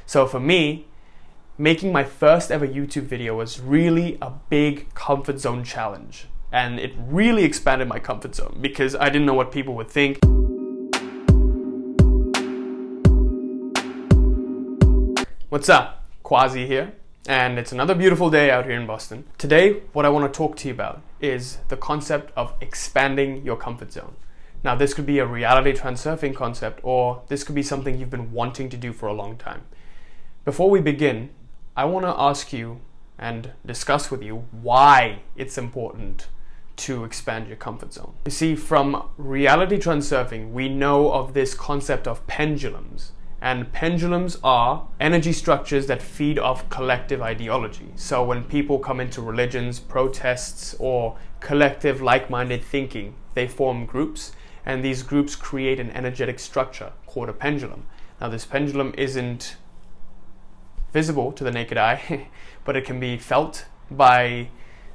So for me, making my first ever YouTube video was really a big comfort zone challenge. And it really expanded my comfort zone because I didn't know what people would think. What's up? Quazi here. And it's another beautiful day out here in Boston. Today, what I want to talk to you about is the concept of expanding your comfort zone. Now, this could be a reality transurfing concept, or this could be something you've been wanting to do for a long time. Before we begin, I want to ask you and discuss with you why it's important to expand your comfort zone. You see, from reality transurfing, we know of this concept of pendulums. And pendulums are energy structures that feed off collective ideology. So when people come into religions, protests, or collective like-minded thinking, they form groups, and these groups create an energetic structure called a pendulum. Now, this pendulum isn't visible to the naked eye, but it can be felt by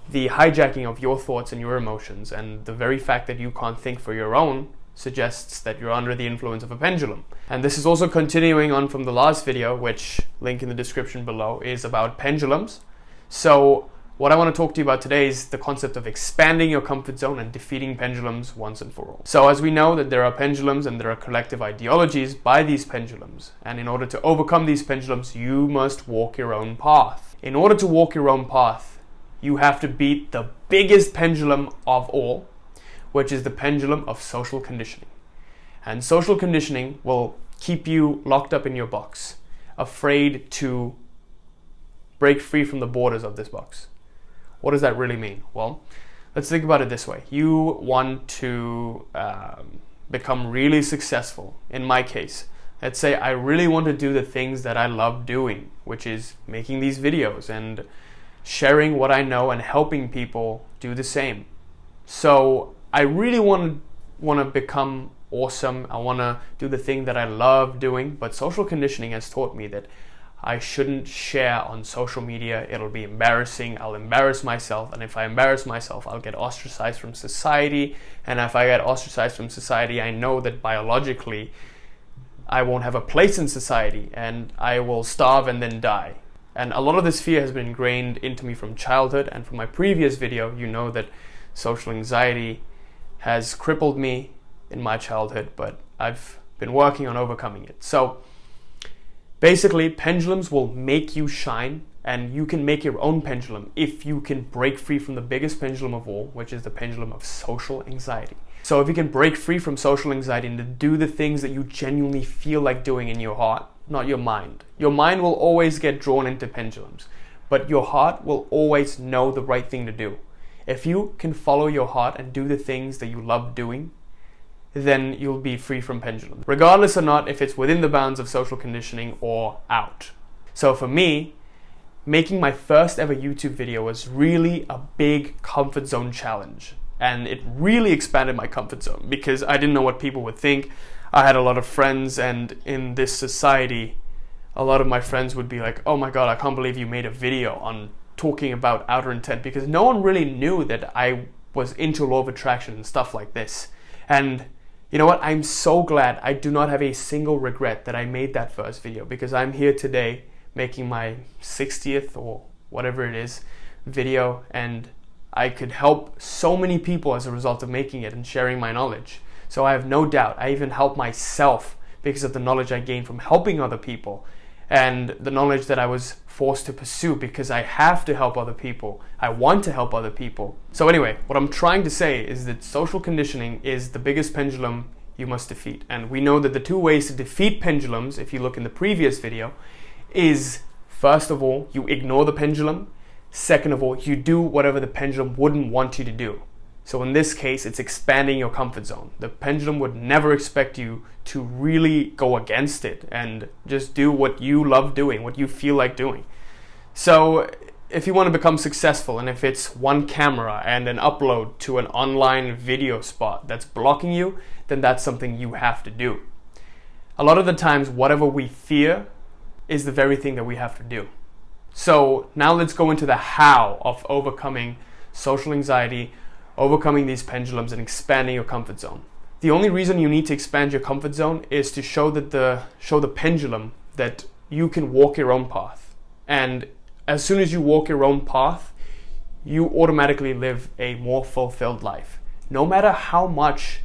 the hijacking of your thoughts and your emotions, and the very fact that you can't think for your own suggests that you're under the influence of a pendulum. And this is also continuing on from the last video, which link in the description below, is about pendulums. So what I want to talk to you about today is the concept of expanding your comfort zone and defeating pendulums once and for all. So as we know that there are pendulums and there are collective ideologies by these pendulums, and in order to overcome these pendulums, you must walk your own path. In order to walk your own path, you have to beat the biggest pendulum of all, which is the pendulum of social conditioning. And social conditioning will keep you locked up in your box, afraid to break free from the borders of this box. What does that really mean? Well, let's think about it this way. You want to become really successful. In my case, let's say I really want to do the things that I love doing, which is making these videos and sharing what I know and helping people do the same. So I really want to become awesome. I want to do the thing that I love doing, but social conditioning has taught me that I shouldn't share on social media. It'll be embarrassing. I'll embarrass myself, and if I embarrass myself, I'll get ostracized from society, and if I get ostracized from society, I know that biologically I won't have a place in society, and I will starve and then die. And a lot of this fear has been ingrained into me from childhood, and from my previous video, you know that social anxiety has crippled me in my childhood, but I've been working on overcoming it. So basically, pendulums will make you shine, and you can make your own pendulum if you can break free from the biggest pendulum of all, which is the pendulum of social anxiety. So if you can break free from social anxiety and do the things that you genuinely feel like doing in your heart, not your mind. Your mind will always get drawn into pendulums, but your heart will always know the right thing to do. If you can follow your heart and do the things that you love doing, then you'll be free from pendulums, regardless or not if it's within the bounds of social conditioning or out. So for me, making my first ever YouTube video was really a big comfort zone challenge. And it really expanded my comfort zone because I didn't know what people would think. I had a lot of friends, and in this society, a lot of my friends would be like, oh my God, I can't believe you made a video on talking about outer intent, because no one really knew that I was into law of attraction and stuff like this. And you know what? I'm so glad. I do not have a single regret that I made that first video, because I'm here today making my 60th or whatever it is video, and I could help so many people as a result of making it and sharing my knowledge. So I have no doubt I even helped myself because of the knowledge I gained from helping other people, and the knowledge that I was forced to pursue because I have to help other people. I want to help other people. So anyway, what I'm trying to say is that social conditioning is the biggest pendulum you must defeat. And we know that the two ways to defeat pendulums, if you look in the previous video, is first of all, you ignore the pendulum. Second of all, you do whatever the pendulum wouldn't want you to do. So in this case, it's expanding your comfort zone. The pendulum would never expect you to really go against it and just do what you love doing, what you feel like doing. So if you want to become successful, and if it's one camera and an upload to an online video spot that's blocking you, then that's something you have to do. A lot of the times, whatever we fear is the very thing that we have to do. So now let's go into the how of overcoming social anxiety, overcoming these pendulums, and expanding your comfort zone. The only reason you need to expand your comfort zone is to show the pendulum that you can walk your own path. And as soon as you walk your own path, you automatically live a more fulfilled life. No matter how much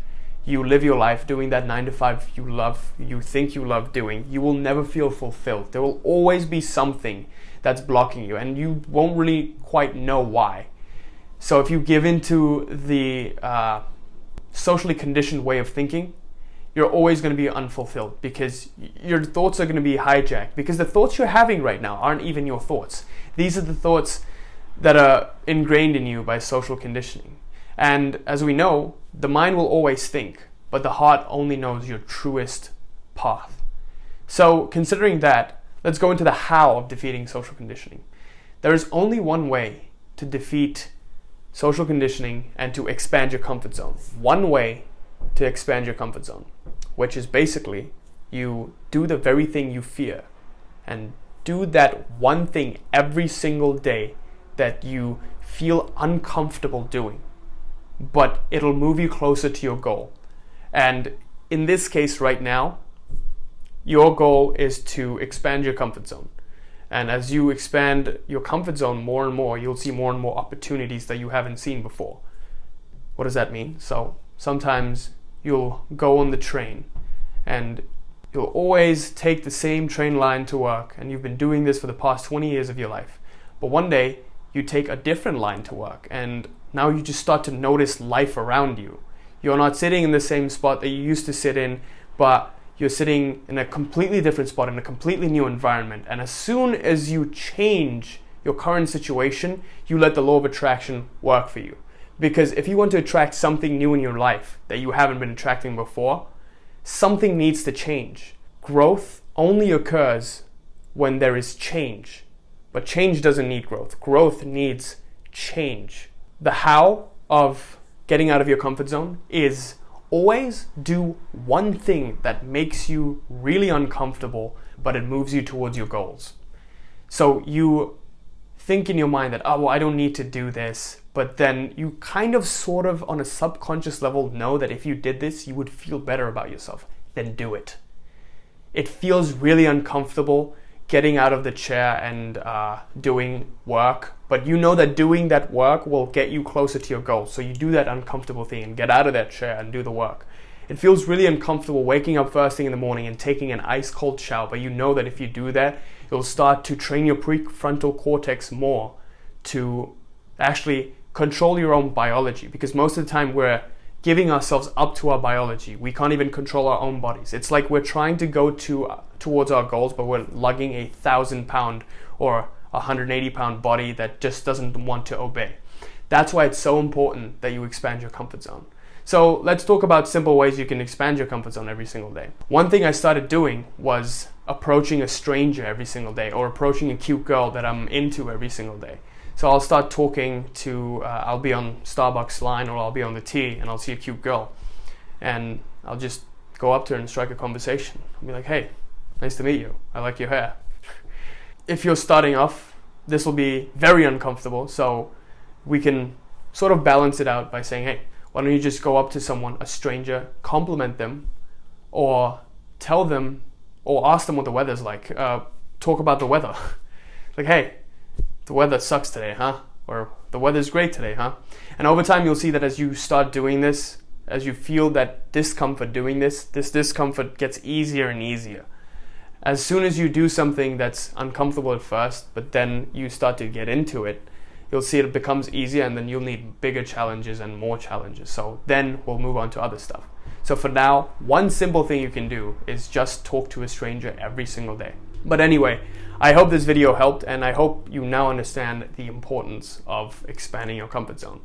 you live your life doing that 9 to 5 you think you love doing, you will never feel fulfilled. There will always be something that's blocking you, and you won't really quite know why. So if you give into the socially conditioned way of thinking, you're always going to be unfulfilled, because your thoughts are going to be hijacked, because the thoughts you're having right now aren't even your thoughts. These are the thoughts that are ingrained in you by social conditioning. And as we know, the mind will always think, but the heart only knows your truest path. So considering that, let's go into the how of defeating social conditioning. There is only one way to defeat social conditioning and to expand your comfort zone. One way to expand your comfort zone, which is basically you do the very thing you fear, and do that one thing every single day that you feel uncomfortable doing, but it'll move you closer to your goal. And in this case right now, your goal is to expand your comfort zone. And as you expand your comfort zone more and more, you'll see more and more opportunities that you haven't seen before. What does that mean? So sometimes you'll go on the train and you'll always take the same train line to work, and you've been doing this for the past 20 years of your life. But one day you take a different line to work, and now you just start to notice life around you. You're not sitting in the same spot that you used to sit in, but you're sitting in a completely different spot, in a completely new environment. And as soon as you change your current situation, you let the law of attraction work for you. Because if you want to attract something new in your life that you haven't been attracting before, something needs to change. Growth only occurs when there is change. But change doesn't need growth. Growth needs change. The how of getting out of your comfort zone is always do one thing that makes you really uncomfortable, but it moves you towards your goals. So you think in your mind that, oh, well, I don't need to do this, but then you kind of sort of on a subconscious level know that if you did this, you would feel better about yourself. Then do it. It feels really uncomfortable getting out of the chair and doing work, but you know that doing that work will get you closer to your goal. So you do that uncomfortable thing and get out of that chair and do the work. It feels really uncomfortable waking up first thing in the morning and taking an ice cold shower, but you know that if you do that, you'll start to train your prefrontal cortex more to actually control your own biology, because most of the time we're giving ourselves up to our biology. We can't even control our own bodies. It's like we're trying to go towards our goals, but we're lugging a 1,000-pound or 180-pound body that just doesn't want to obey. That's why it's so important that you expand your comfort zone. So let's talk about simple ways you can expand your comfort zone every single day. One thing I started doing was approaching a stranger every single day, or approaching a cute girl that I'm into every single day. So I'll start talking to, I'll be on Starbucks line, or I'll be on the T, and I'll see a cute girl. And I'll just go up to her and strike a conversation. I'll be like, hey, nice to meet you. I like your hair. If you're starting off, this will be very uncomfortable. So we can sort of balance it out by saying, hey, why don't you just go up to someone, a stranger, compliment them, or tell them, or ask them what the weather's like. Talk about the weather. Like, hey, the weather sucks today, huh? Or the weather's great today, huh? And over time, you'll see that as you start doing this, as you feel that discomfort doing this discomfort gets easier and easier. As soon as you do something that's uncomfortable at first, but then you start to get into it, you'll see it becomes easier, and then you'll need bigger challenges and more challenges. So then we'll move on to other stuff. So for now, one simple thing you can do is just talk to a stranger every single day. But anyway, I hope this video helped, and I hope you now understand the importance of expanding your comfort zone.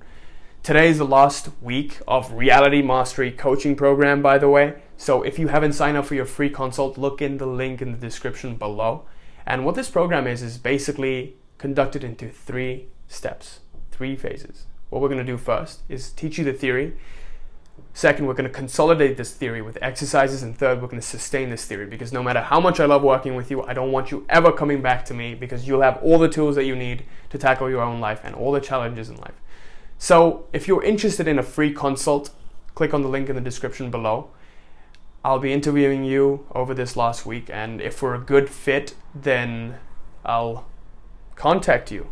Today is the last week of Reality Mastery Coaching Program, by the way. So if you haven't signed up for your free consult, look in the link in the description below. And what this program is basically conducted into 3 steps, 3 phases. What we're going to do first is teach you the theory. Second, we're going to consolidate this theory with exercises. And third, we're going to sustain this theory, because no matter how much I love working with you, I don't want you ever coming back to me, because you'll have all the tools that you need to tackle your own life and all the challenges in life. So if you're interested in a free consult, click on the link in the description below. I'll be interviewing you over this last week, and if we're a good fit, then I'll contact you.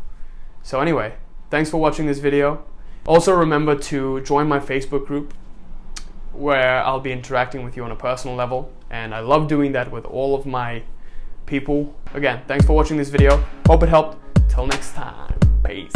So anyway, thanks for watching this video. Also remember to join my Facebook group where I'll be interacting with you on a personal level, and I love doing that with all of my people. Again, thanks for watching this video. Hope it helped. Till next time. Peace.